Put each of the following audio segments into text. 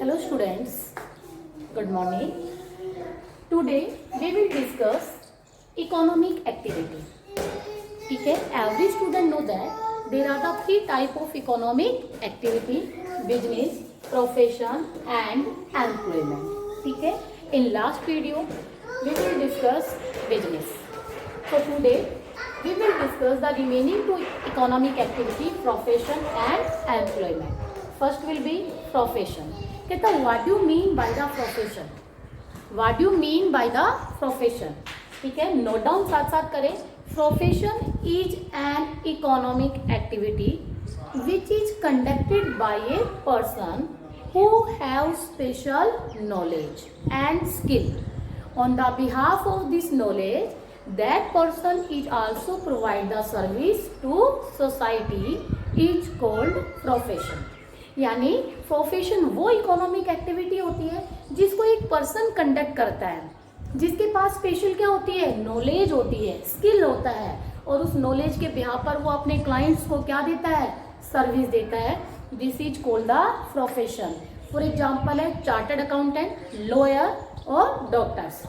Hello students, good morning. Today we will discuss economic activity. ठीक है, every student know that there are the three type of economic activity: business, profession and employment. ठीक है, in last video we will discuss business. So today we will discuss the remaining two economic activity: profession and employment. First will be profession. कहता what do you mean by the profession? What do you mean by the profession? ठीक है, note down साथ साथ करें. Profession is an economic activity which is conducted by a person who have special knowledge and skill. On the behalf of this knowledge, that person is also provide the service to society is called profession. यानी profession वो economic activity होती है जिसको एक person conduct करता है, जिसके पास special क्या होती है, नॉलेज होती है, स्किल होता है, और उस नॉलेज के बिहार पर वो अपने क्लाइंट्स को क्या देता है, सर्विस देता है. This is called the profession. For example है चार्टर्ड अकाउंटेंट, लॉयर और डॉक्टर्स.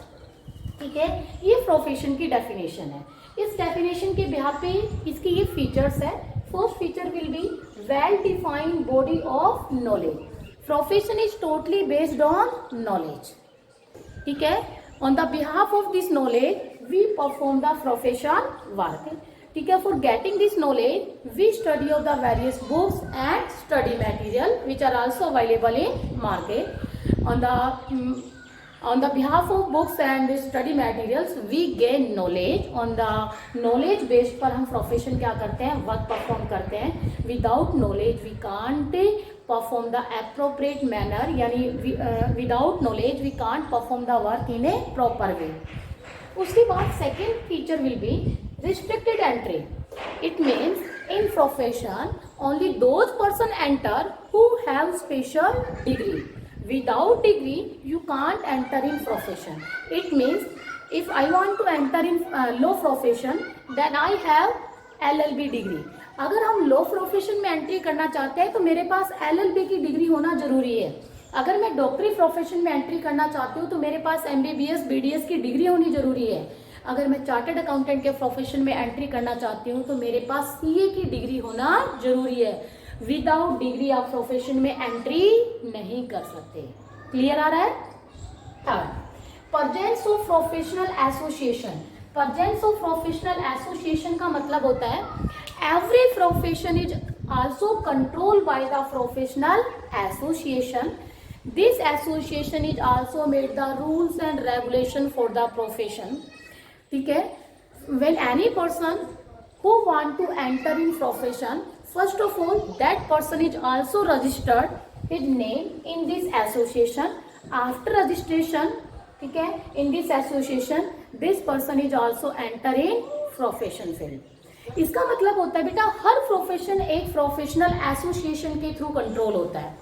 ठीक है, ये प्रोफेशन की डेफिनेशन है. इस डेफिनेशन के बिहार पे इसके ये फीचर्स है. First feature will be well-defined body of knowledge. Profession is totally based on knowledge. ठीक है, on the behalf of this knowledge, we perform the profession work. ठीक है, for getting this knowledge, we study of the various books and study material which are also available in market. On the behalf of books and study materials, we gain knowledge. On the knowledge based पर हम profession क्या करते हैं, work perform करते हैं. Without knowledge we can't perform the appropriate manner. यानी without knowledge we can't perform the work in a proper way. उसके बाद second feature will be restricted entry. It means in profession only those person enter who have special degree. Without degree you can't enter in profession. It means if I want to enter in law profession then I have LLB degree. अगर हम law profession में entry करना चाहते हैं तो मेरे पास LLB की degree होना जरूरी है. अगर मैं डॉक्टरी प्रोफेशन में एंट्री करना चाहती हूँ तो मेरे पास MBBS BDS की डिग्री होनी जरूरी है. अगर मैं चार्टर्ड अकाउंटेंट के प्रोफेशन में एंट्री करना चाहती हूँ तो मेरे पास CA की डिग्री होना जरूरी है. विदाउट डिग्री आप प्रोफेशन में एंट्री नहीं कर सकते. क्लियर आ रहा है? Third, presence of professional association. Presence of professional association का मतलब होता है every profession is also controlled by the professional association. This association is also made the rules and regulation for the profession. ठीक है, when any person who want to enter in profession, first of all that person is also registered his name in this association. After registration, ठीक है, in this association this person is also enter in profession field. इसका मतलब होता है बेटा हर profession एक professional association के through control होता है.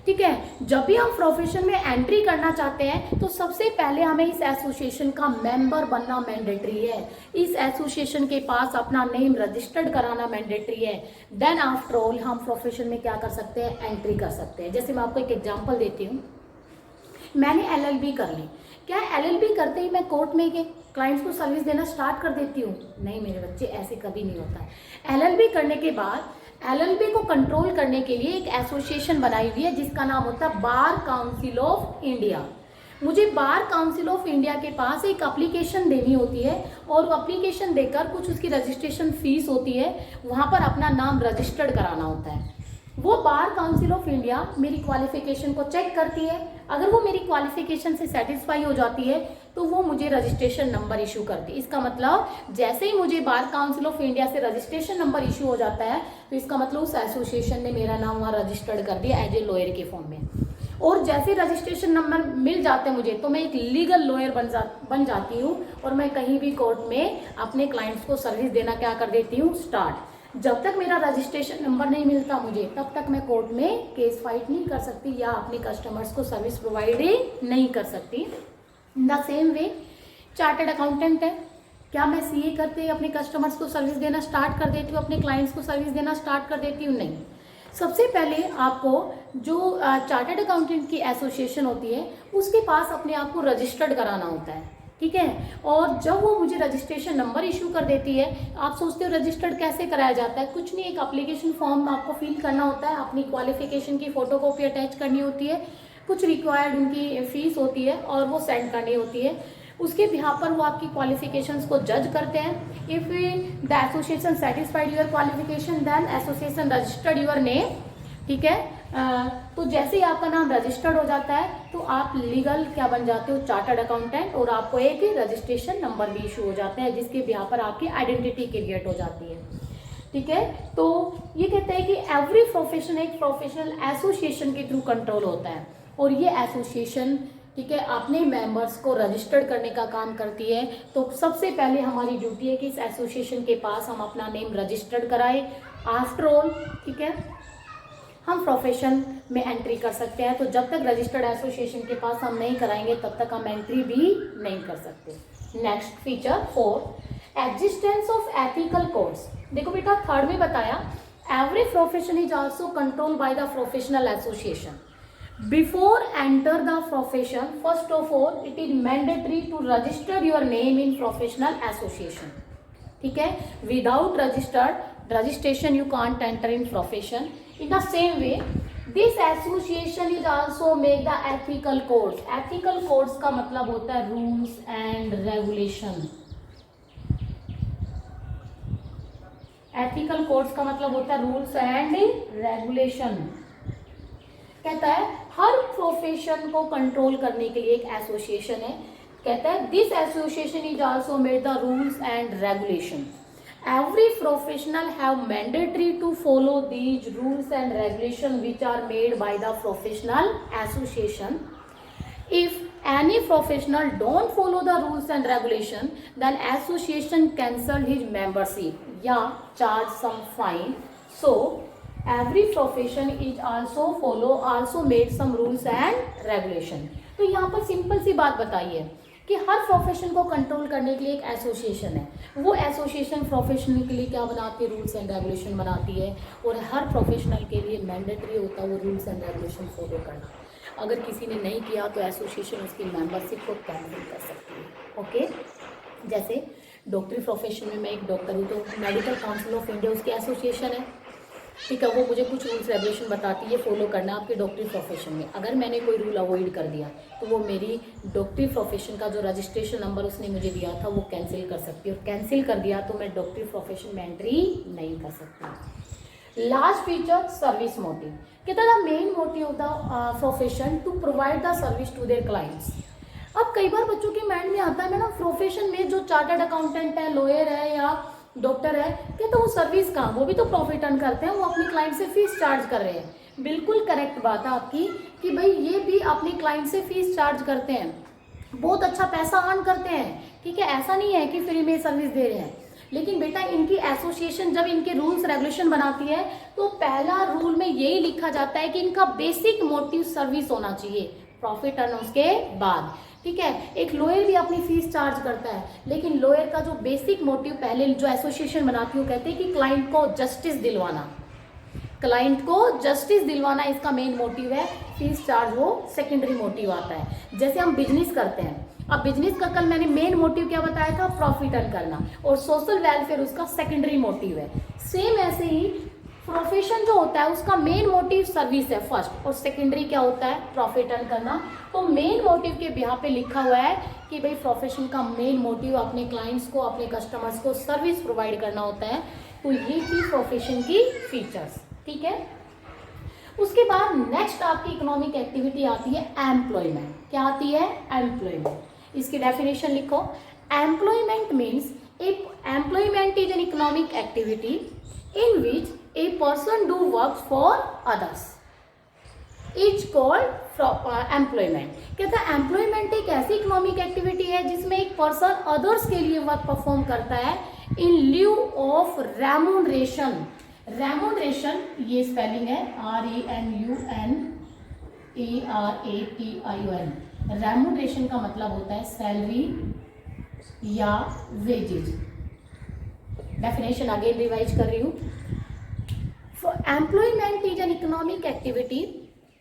ठीक है, जब भी हम प्रोफेशन में एंट्री करना चाहते हैं तो सबसे पहले हमें इस एसोसिएशन का मेंबर बनना मैंडेटरी है. इस एसोसिएशन के पास अपना नेम रजिस्टर्ड कराना मैंडेटरी है. देन आफ्टर ऑल हम प्रोफेशन में क्या कर सकते हैं, एंट्री कर सकते हैं. जैसे मैं आपको एक एग्जांपल देती हूँ. मैंने LLB कर ली. क्या LLB करते ही मैं कोर्ट में के क्लाइंट्स को सर्विस देना स्टार्ट कर देती हूँ? नहीं मेरे बच्चे, ऐसे कभी नहीं होता है. LLB करने के बाद LLB को कंट्रोल करने के लिए एक एसोसिएशन बनाई हुई है जिसका नाम होता है बार काउंसिल ऑफ इंडिया. मुझे बार काउंसिल ऑफ इंडिया के पास एक एप्लीकेशन देनी होती है और एप्लीकेशन देकर कुछ उसकी रजिस्ट्रेशन फीस होती है, वहाँ पर अपना नाम रजिस्टर्ड कराना होता है. वो बार काउंसिल ऑफ इंडिया मेरी क्वालिफिकेशन को चेक करती है. अगर वो मेरी क्वालिफिकेशन से सेटिस्फाई हो जाती है तो वो मुझे रजिस्ट्रेशन नंबर इशू करती है. इसका मतलब जैसे ही मुझे बार काउंसिल ऑफ इंडिया से रजिस्ट्रेशन नंबर इशू हो जाता है तो इसका मतलब उस एसोसिएशन ने मेरा नाम वहाँ रजिस्टर्ड कर दिया एज ए लॉयर के फॉर्म में. और जैसे रजिस्ट्रेशन नंबर मिल जाते हैं मुझे तो मैं एक लीगल लॉयर बन जाती हूँ और मैं कहीं भी कोर्ट में अपने क्लाइंट्स को सर्विस देना क्या कर देती हूँ, स्टार्ट. जब तक मेरा रजिस्ट्रेशन नंबर नहीं मिलता मुझे तब तक मैं कोर्ट में केस फाइट नहीं कर सकती या अपने कस्टमर्स को सर्विस प्रोवाइड नहीं कर सकती. In the same way chartered accountant है. क्या मैं CA करते अपने कस्टमर्स को सर्विस देना स्टार्ट कर देती हूँ, अपने क्लाइंट्स को सर्विस देना स्टार्ट कर देती हूँ? नहीं. सबसे पहले आपको जो चार्टर्ड अकाउंटेंट की एसोसिएशन होती है उसके पास अपने आप को रजिस्टर्ड कराना होता है, ठीक है। और जब वो मुझे रजिस्ट्रेशन नंबर इशू कर देती है, आप सोचते हो रजिस्टर्ड कैसे कराया जाता है, कुछ नहीं, एक एप्लीकेशन फॉर्म आपको फिल करना होता है, अपनी क्वालिफिकेशन की फोटोकॉपी अटैच करनी होती है, कुछ रिक्वायर्ड उनकी फीस होती है और वो सेंड करनी होती है। उसके बिहाफ पर वो आपकी क्वालिफिकेशंस को जज करते हैं। If the association satisfied your qualification then association registered your name, ठीक है। तो जैसे ही आपका नाम रजिस्टर्ड हो जाता है तो आप लीगल क्या बन जाते हो, चार्टर्ड अकाउंटेंट, और आपको एक रजिस्ट्रेशन नंबर भी इशू हो जाता है जिसके बिहाफ पर आपकी आइडेंटिटी क्रिएट हो जाती है, ठीक है। तो ये कहते हैं कि एवरी प्रोफेशन एक प्रोफेशनल एसोसिएशन के थ्रू कंट्रोल होता है और ये एसोसिएशन, ठीक है, अपने मेंबर्स को रजिस्टर्ड करने का काम करती है। तो सबसे पहले हमारी ड्यूटी है कि इस एसोसिएशन के पास हम अपना नेम रजिस्टर्ड कराएं। आफ्टर ऑल, ठीक है, हम प्रोफेशन में एंट्री कर सकते हैं। तो जब तक रजिस्टर्ड एसोसिएशन के पास हम नहीं कराएंगे तब तक हम एंट्री भी नहीं कर सकते। Next feature 4, existence of ethical codes. देखो बेटा, थर्ड में बताया every profession is also controlled by the professional association. Before enter the profession, first of all, it is mandatory to register your name in professional association. ठीक है, without registration you can't enter in profession. In the same way, this association is also make the ethical codes. Ethical codes का मतलब होता है rules and regulation. Ethical codes का मतलब होता है rules and regulation. कहता है हर प्रोफेशन को कंट्रोल करने के लिए एक एसोसिएशन है। कहता है this association is also made the rules and regulation. Every professional have mandatory to follow these rules and regulation which are made by the professional association. If any professional don't follow the rules and regulation then association cancel his membership या charge some fine. So every profession is also made some rules and regulation। तो यहाँ पर simple सी बात बताइए कि हर profession को control करने के लिए एक एसोसिएशन है। वो एसोसिएशन प्रोफेशन के लिए क्या बनाती है, रूल्स एंड रेगुलेशन बनाती है, और हर प्रोफेशनल के लिए मैंडेटरी होता है वो रूल्स एंड रेगुलेशन फॉलो करना। अगर किसी ने नहीं किया तो एसोसिएशन उसकी मेंबरशिप को कैंसिल कर सकती है। ओके, जैसे डॉक्टरी प्रोफेशन में मैं एक डॉक्टर हूँ तो मेडिकल काउंसिल ऑफ इंडिया उसकी एसोसिएशन है, ठीक है। वो मुझे कुछ रूल्स रेगुलेशन बताती है, फॉलो करना आपके डॉक्टरी प्रोफेशन में। अगर मैंने कोई रूल अवॉइड कर दिया तो वो मेरी डॉक्टरी प्रोफेशन का जो रजिस्ट्रेशन नंबर उसने मुझे दिया था वो कैंसिल कर सकती है, और कैंसिल कर दिया तो मैं डॉक्टरी प्रोफेशन में एंट्री नहीं कर सकती। Last feature service motive. कहता है the main motive of the profession to provide the service to their clients. अब कई बार बच्चों के माइंड में आता है मैडम प्रोफेशन में जो चार्टर्ड अकाउंटेंट है, लॉयर है या डॉक्टर है, क्या तो वो सर्विस का वो भी तो प्रॉफिट अर्न करते हैं, वो अपने क्लाइंट से फीस चार्ज कर रहे हैं। बिल्कुल करेक्ट बात है आपकी कि भाई ये भी अपने क्लाइंट से फीस चार्ज करते हैं, बहुत अच्छा पैसा अर्न करते हैं, ठीक है। ऐसा नहीं है कि फ्री में सर्विस दे रहे हैं। लेकिन बेटा इनकी एसोसिएशन जब इनके रूल्स रेगुलेशन बनाती है तो पहला रूल में यही लिखा जाता है कि इनका बेसिक मोटिव सर्विस होना चाहिए, प्रॉफिट अर्न उसके बाद, ठीक है। एक लॉयर भी अपनी फीस चार्ज करता है, लेकिन लॉयर का जो बेसिक मोटिव पहले जो एसोसिएशन बनाती है वो कहते हैं कि क्लाइंट को जस्टिस दिलवाना, क्लाइंट को जस्टिस दिलवाना इसका मेन मोटिव है। फीस चार्ज वो सेकेंडरी मोटिव आता है। जैसे हम बिजनेस करते हैं, अब बिजनेस का कल मैंने मेन मोटिव क्या बताया था, प्रॉफिट अर्न करना, और सोशल वेलफेयर उसका सेकेंडरी मोटिव है। सेम ऐसे ही प्रोफेशन जो होता है उसका मेन मोटिव सर्विस है फर्स्ट, और सेकेंडरी क्या होता है, प्रॉफिट अर्न करना। तो मेन मोटिव के बिहाफ पे लिखा हुआ है कि भाई प्रोफेशन का मेन मोटिव अपने क्लाइंट्स को, अपने कस्टमर्स को सर्विस प्रोवाइड करना होता है। तो ये थी प्रोफेशन की फीचर्स, ठीक है। उसके बाद नेक्स्ट आपकी इकोनॉमिक एक्टिविटी आती है एम्प्लॉयमेंट। क्या आती है, एम्प्लॉयमेंट। इसकी डेफिनेशन लिखो। Employment means employment is an economic activity in which a person do work for others is called employment। कहता है एम्प्लॉयमेंट एक ऐसी इकोनॉमिक एक्टिविटी है जिसमें एक पर्सन अदर्स के लिए वर्क परफॉर्म करता है इन ल्यू ऑफ रेम्यूनरेशन। रेम्यूनरेशन ये स्पेलिंग है REMUNERATION। रेम्यूनरेशन का मतलब होता है सैलरी या वेजेज। डेफिनेशन अगेन रिवाइज कर रही हूँ। Employment is an economic activity,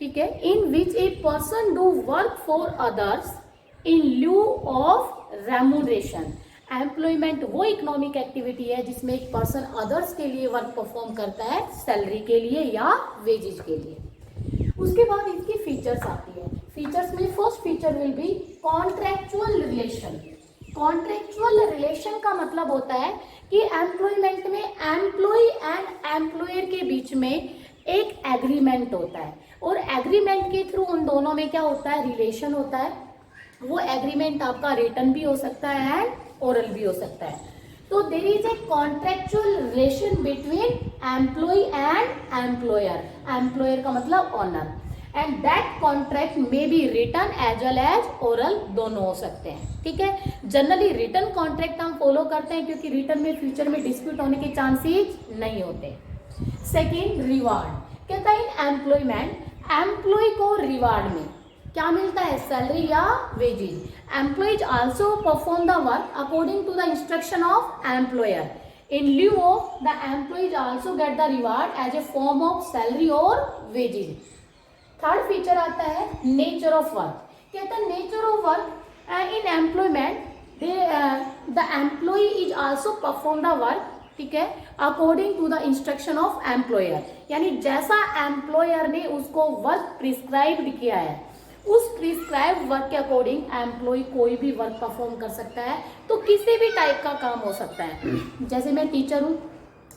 ठीक है, in which a person do work for others in lieu of remuneration. Employment वो इकोनॉमिक एक्टिविटी है जिसमें एक पर्सन अदर्स के लिए वर्क परफॉर्म करता है, सैलरी के लिए या वेजेज के लिए। उसके बाद इसकी फीचर्स आती है। फीचर्स में first feature will be contractual relation. Contractual relation का मतलब होता है कि एम्प्लॉयमेंट में एम्प्लॉय एंड एम्प्लॉयर के बीच में एक एग्रीमेंट होता है, और एग्रीमेंट के थ्रू उन दोनों में क्या होता है, रिलेशन होता है। वो एग्रीमेंट आपका रिटन भी हो सकता है एंड ओरल भी हो सकता है। तो there is a contractual relation between employ and employer. Employer का मतलब ऑनर, एंड दैट कॉन्ट्रैक्ट में be written as well as oral, दोनों हो सकते हैं, ठीक है। जनरली रिटन कॉन्ट्रैक्ट हम फॉलो करते हैं क्योंकि रिटन में फ्यूचर में डिस्प्यूट होने के चांसेस नहीं होते। Second, reward. कहता है इन एम्प्लॉयमेंट एम्प्लॉय को रिवार्ड में क्या मिलता है, सैलरी या wages. Employees also perform the work according to the instruction of employer. In lieu of the employees also get the reward as a form of salary और wages. Third feature आता है nature of work. कहता है nature of work in employment the employ is also perform the work, ठीक है, according to the instruction of employer. यानी जैसा employer ने उसको वर्क प्रिस्क्राइब्ड किया है, उस प्रिस्क्राइब वर्क के अकॉर्डिंग एम्प्लॉय कोई भी वर्क परफॉर्म कर सकता है। तो किसी भी टाइप का काम हो सकता है। जैसे मैं टीचर हूँ,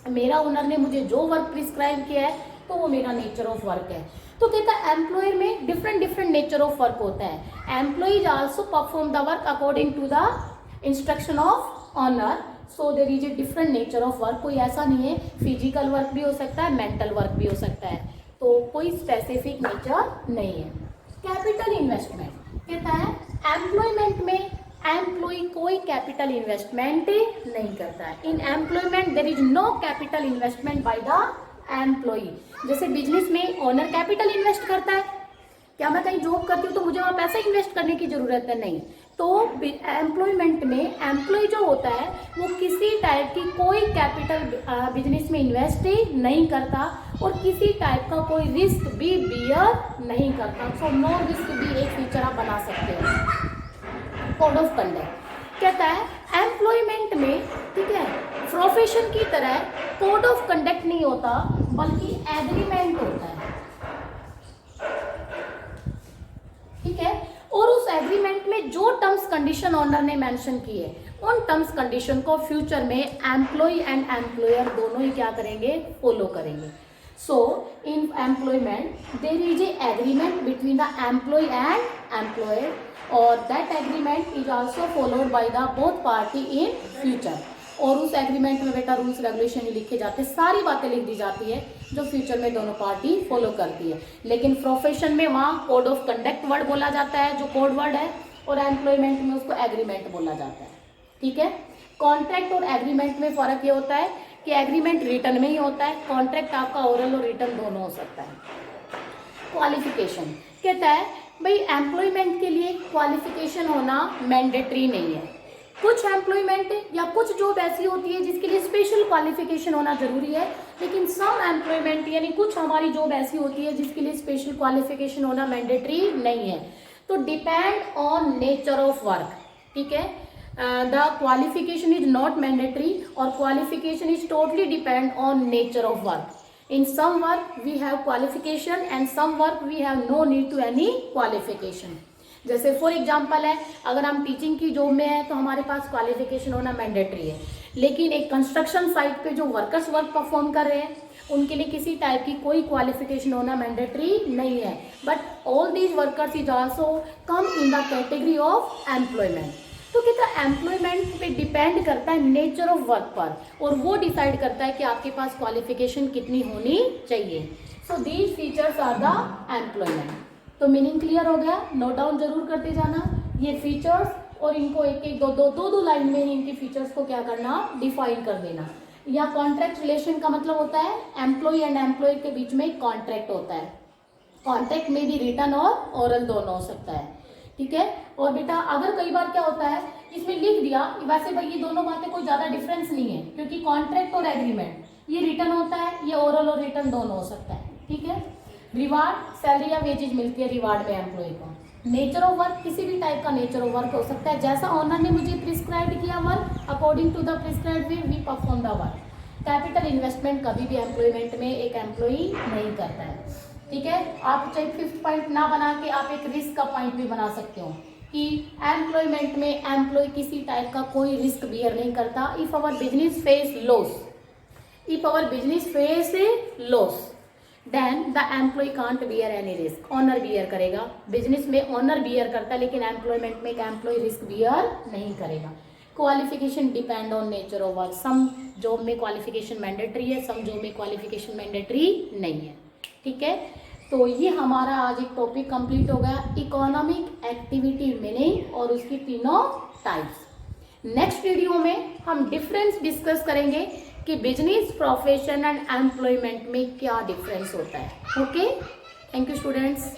मेरा ओनर ने मुझे जो वर्क प्रिस्क्राइब किया है तो वो मेरा नेचर ऑफ वर्क है। तो कहता है एम्प्लॉयर में different different nature of work होता है। Employees also perform the work according to the instruction of owner, so there is a different nature of work. कोई ऐसा नहीं है, फिजिकल वर्क भी हो सकता है, मेंटल वर्क भी हो सकता है, तो कोई स्पेसिफिक नेचर नहीं है। Capital investment. कहता है एम्प्लॉयमेंट में एम्प्लॉय कोई कैपिटल इन्वेस्टमेंट नहीं करता है। In employment there is no capital investment by the employ. जैसे बिजनेस में ओनर कैपिटल इन्वेस्ट करता है, क्या मैं कहीं जॉब करती हूँ तो मुझे वहाँ पैसा इन्वेस्ट करने की जरूरत है, नहीं। तो एम्प्लॉयमेंट में एम्प्लॉय जो होता है वो किसी टाइप की कोई कैपिटल बिजनेस में इन्वेस्ट नहीं करता और किसी टाइप का कोई रिस्क भी बियर नहीं करता। सो नो रिस्क भी एक फीचर आप बना सकते हो। Code of conduct. कहता है एम्प्लॉयमेंट में, ठीक है, प्रोफेशन की तरह कोड ऑफ कंडक्ट नहीं होता बल्कि एग्रीमेंट होता है, ठीक है। और उस एग्रीमेंट में जो टर्म्स कंडीशन ओनर ने मेंशन की है, उन टर्म्स कंडीशन को फ्यूचर में एम्प्लॉय एंड एम्प्लॉयर दोनों ही क्या करेंगे, फॉलो करेंगे। So in employment there is a agreement between the employee and employer, और that agreement is also followed by the both party in future. और उस एग्रीमेंट में बेटा रूल्स रेगुलेशन ही लिखे जाते हैं, सारी बातें लिख दी जाती है जो फ्यूचर में दोनों पार्टी फॉलो करती है। लेकिन प्रोफेशन में वहाँ कोड ऑफ कंडक्ट वर्ड बोला जाता है जो कोड वर्ड है, और एम्प्लॉयमेंट में उसको एग्रीमेंट बोला जाता है, ठीक है। कॉन्ट्रैक्ट और एग्रीमेंट में फर्क ये होता है कि एग्रीमेंट रिटन में ही होता है, कॉन्ट्रैक्ट आपका ओरल और रिटन दोनों हो सकता है। क्वालिफिकेशन। कहता है भाई एम्प्लॉयमेंट के लिए क्वालिफिकेशन होना मैंडेटरी नहीं है। कुछ एम्प्लॉयमेंट या कुछ जॉब ऐसी होती है जिसके लिए स्पेशल क्वालिफिकेशन होना जरूरी है, लेकिन सम एम्प्लॉयमेंट यानी कुछ हमारी जॉब ऐसी होती है जिसके लिए स्पेशल क्वालिफिकेशन होना मैंडेटरी नहीं है। तो depend on nature of work, ठीक है। The qualification is not mandatory और qualification is totally depend on nature of work. In some work we have qualification and some work we have no need to any qualification. जैसे for example है, अगर हम teaching की job में है तो हमारे पास क्वालिफिकेशन होना मैंडेटरी है, लेकिन एक कंस्ट्रक्शन साइट पे जो वर्कर्स वर्क परफॉर्म कर रहे हैं उनके लिए किसी टाइप की कोई क्वालिफिकेशन होना मैंडेटरी नहीं है। But all these workers is also come in the category of employment. तो कहता है एम्प्लॉयमेंट पे डिपेंड करता है नेचर ऑफ वर्क पर, और वो डिसाइड करता है कि आपके पास क्वालिफिकेशन कितनी होनी चाहिए। So these features are the employment. तो मीनिंग क्लियर हो गया, नोट डाउन जरूर करते जाना ये फीचर्स, और इनको एक एक दो लाइन में इनके फीचर्स को क्या करना, डिफाइन कर देना। या कॉन्ट्रैक्ट रिलेशन का मतलब होता है एम्प्लॉय एंड एम्प्लॉय के बीच में कॉन्ट्रैक्ट होता है। कॉन्ट्रैक्ट में भी रिटन और ओरल दोनों हो सकता है, ठीक है। और बेटा अगर कई बार क्या होता है इसमें लिख दिया, वैसे भाई ये दोनों बातें कोई ज्यादा डिफरेंस नहीं है, क्योंकि कॉन्ट्रैक्ट और एग्रीमेंट ये रिटर्न होता है, ये ओरल और रिटर्न दोनों हो सकता है, ठीक है। रिवार्ड सैलरी या वेजेज मिलती है रिवार्ड में एम्प्लॉय को। नेचर ऑफ वर्क किसी भी टाइप का नेचर ऑफ वर्क हो सकता है, जैसा ओनर ने मुझे प्रिस्क्राइब किया work, according to the prescribe way we perform the work. Capital investment कभी भी एम्प्लॉयमेंट में एक एम्प्लॉई नहीं करता है, ठीक है। आप चाहे 5th पॉइंट ना बना के आप एक रिस्क का पॉइंट भी बना सकते हो कि एम्प्लॉयमेंट में एम्प्लॉय किसी टाइप का कोई रिस्क बियर नहीं करता। If our business face loss, if our business face loss then the employ can't bear any risk. Owner bear करेगा, बिजनेस में ऑनर बियर करता है, लेकिन एम्प्लॉयमेंट में एक एम्प्लॉय रिस्क बियर नहीं करेगा। Qualification depend on nature of work. Some job में क्वालिफिकेशन मैंडेटरी है, सम जॉब में क्वालिफिकेशन मैंडेटरी नहीं है, ठीक है। तो ये हमारा आज एक टॉपिक कंप्लीट हो गया, इकोनॉमिक एक्टिविटी मीनिंग और उसकी तीनों टाइप्स। नेक्स्ट वीडियो में हम डिफरेंस डिस्कस करेंगे कि बिजनेस, प्रोफेशन एंड एम्प्लॉयमेंट में क्या डिफरेंस होता है। Okay, thank you students.